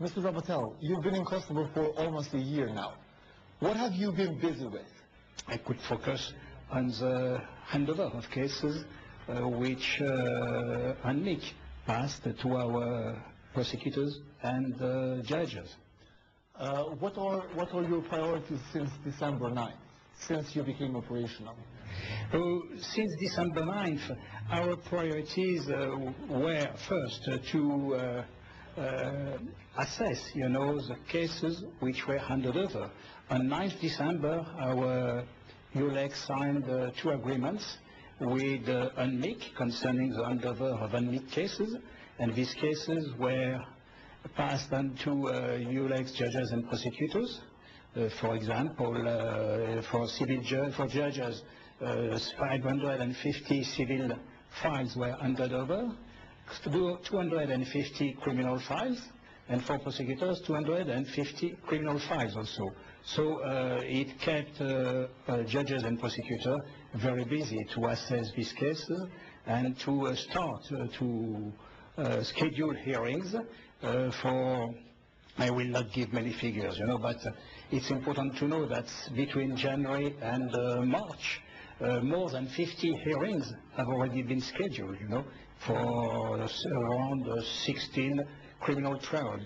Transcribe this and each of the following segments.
Mr. Rabatel, you've been in Kosovo for almost a year now. What have you been busy with? I could focus on the handover of cases which UNMIK passed to our prosecutors and judges. What are your priorities since December 9th, since you became operational? Since December 9th, our priorities were first to assess, the cases which were handed over. On 9th December, our EULEX signed 2 agreements with UNMIK concerning the handover of UNMIK cases, and these cases were passed on to EULEX judges and prosecutors. For example, for judges, 550 civil files were handed over, 250 criminal files, and for prosecutors, 250 criminal files also. So it kept judges and prosecutors very busy to assess these cases and to start to schedule hearings for, I will not give many figures, but it's important to know that between January and March, more than 50 hearings have already been scheduled, for around 16 criminal trials.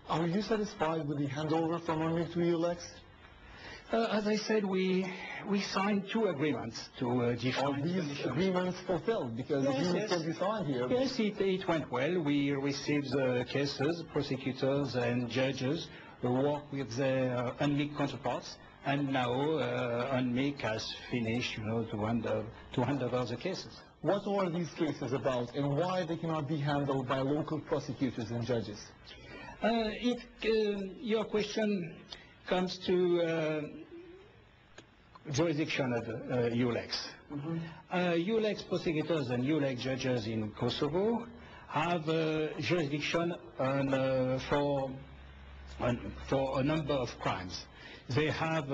Are you satisfied with the handover from UNMIK to EULEX? As I said, we signed 2 agreements to define... Are these agreements fulfilled? Because agreements can be signed here. Yes, it went well. We received the cases, prosecutors and judges work with their UNMIK counterparts, and now UNMIK has finished, to hand over the cases. What are these cases about, and why they cannot be handled by local prosecutors and judges? Your question comes to jurisdiction of EULEX. EULEX prosecutors and EULEX judges in Kosovo have jurisdiction for a number of crimes. They have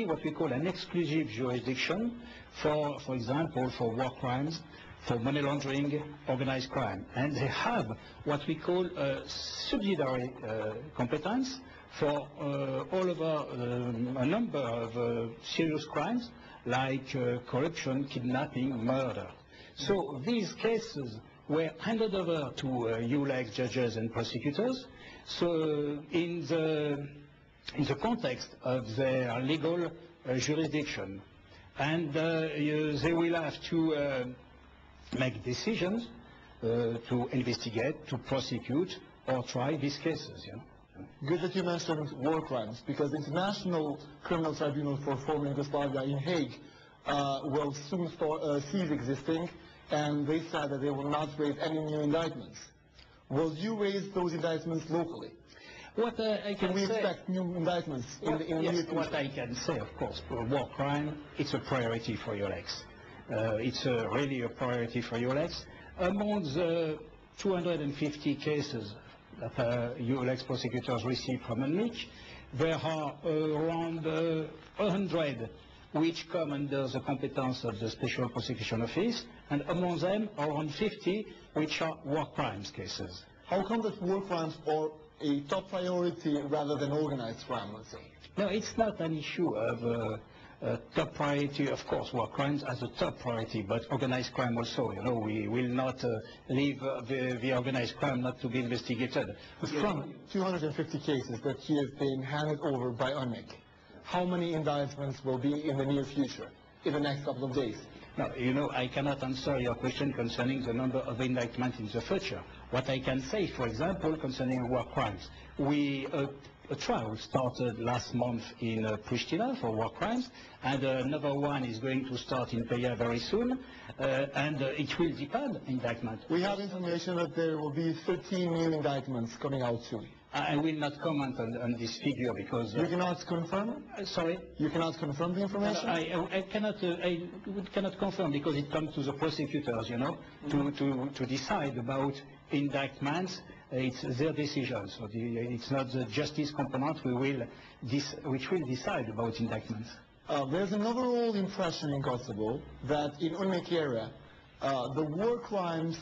what we call an exclusive jurisdiction for example, for war crimes, for money laundering, organized crime. And they have what we call a subsidiary competence for all over a number of serious crimes like corruption, kidnapping, murder. So these cases were handed over to EULEX judges and prosecutors. So in the context of their legal jurisdiction, and they will have to make decisions to investigate, to prosecute, or try these cases. Good that you mentioned war crimes, because the International Criminal Tribunal for former Yugoslavia in Hague will soon cease existing, and they said that they will not raise any new indictments. Will you raise those indictments locally? What I can we say, expect new indictments in the near future? What I can say, of course, for war crime, it's a priority for EULEX. It's really a priority for EULEX. Among the 250 cases that EULEX prosecutors receive from UNMIK, there are around 100 which come under the competence of the Special Prosecution Office, and among them around 50 which are war crimes cases. How come that war crimes are a top priority rather than organized crime, let's say? No, it's not an issue of top priority. Of course, war crimes as a top priority, but organized crime also. We will not leave the organized crime not to be investigated. From 250 cases that have been handed over by UNMIK, how many indictments will be in the near future, in the next couple of days? No, I cannot answer your question concerning the number of indictments in the future. What I can say, for example, concerning war crimes, a trial started last month in Pristina for war crimes, and another one is going to start in Peja very soon, and it will depend on indictment. We have information that there will be 13 new indictments coming out soon. I will not comment on this figure because... You cannot confirm? Sorry? You cannot confirm the information? I cannot confirm because it comes to the prosecutors, to decide about indictments. It's their decision, so it's not the justice component which will decide about indictments. There's an overall impression in Kosovo that in UNMIK area, the war crimes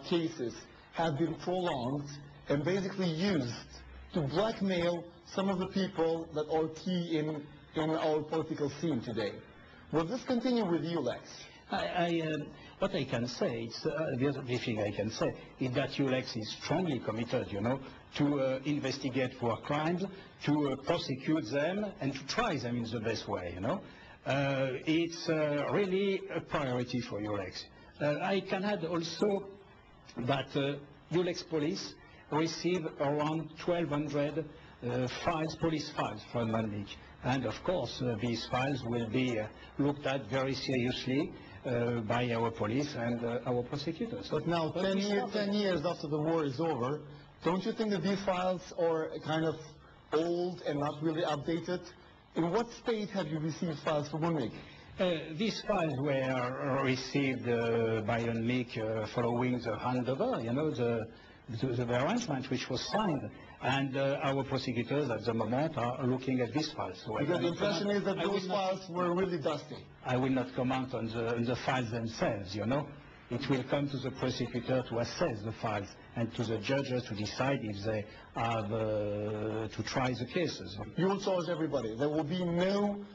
cases have been prolonged and basically used to blackmail some of the people that are key in our political scene today. Will this continue with EULEX? What I can say, the other thing I can say is that EULEX is strongly committed, to investigate war crimes, to prosecute them, and to try them in the best way, It's really a priority for EULEX. I can add also that EULEX police receive around 1,200 police files from Malmik. And of course, these files will be looked at very seriously by our police and our prosecutors. But now, 10 years after the war is over, don't you think that these files are kind of old and not really updated? In what state have you received files from UNMIK? These files were received by UNMIK following the handover, the arrangement which was signed. And our prosecutors at the moment are looking at these files. So because the impression is that those files were really dusty. I will not comment on the files themselves, It will come to the prosecutor to assess the files and to the judges to decide if they have to try the cases. You will charge everybody. There will be no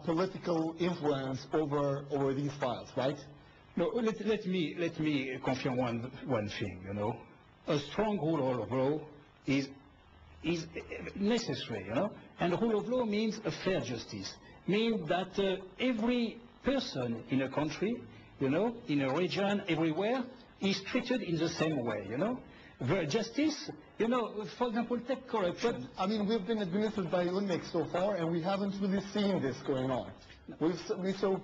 political influence over these files, right? No, let me confirm one thing, A strong rule of law is necessary, And rule of law means a fair justice, means that every person in a country, in a region, everywhere, is treated in the same way, The justice, for example, take corruption. But, we've been administered by UNMIK so far, and we haven't really seen this going on. We saw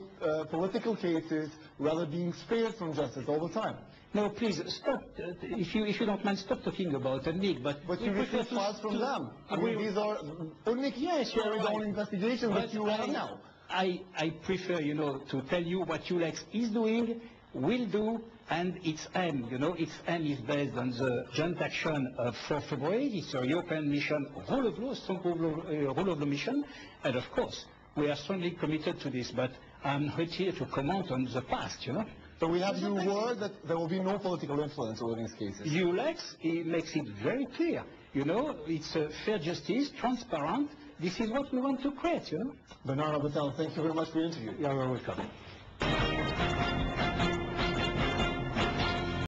political cases rather being spared from justice all the time. No, please stop. If you don't mind, stop talking about UNMIK. But you receive files from them. These are UNMIK carried on investigations that you have now. I prefer, to tell you what EULEX is doing, will do, and its aim, its aim is based on the joint action of 4 February. It's a European mission, rule of law, strong rule of law mission, and of course, we are strongly committed to this, but I'm not here to comment on the past, So we have your word that there will be no political influence over these cases. EULEX makes it very clear, it's a fair justice, transparent. This is what we want to create, Bernard Rabatel, thank you very much for your interview. You are welcome.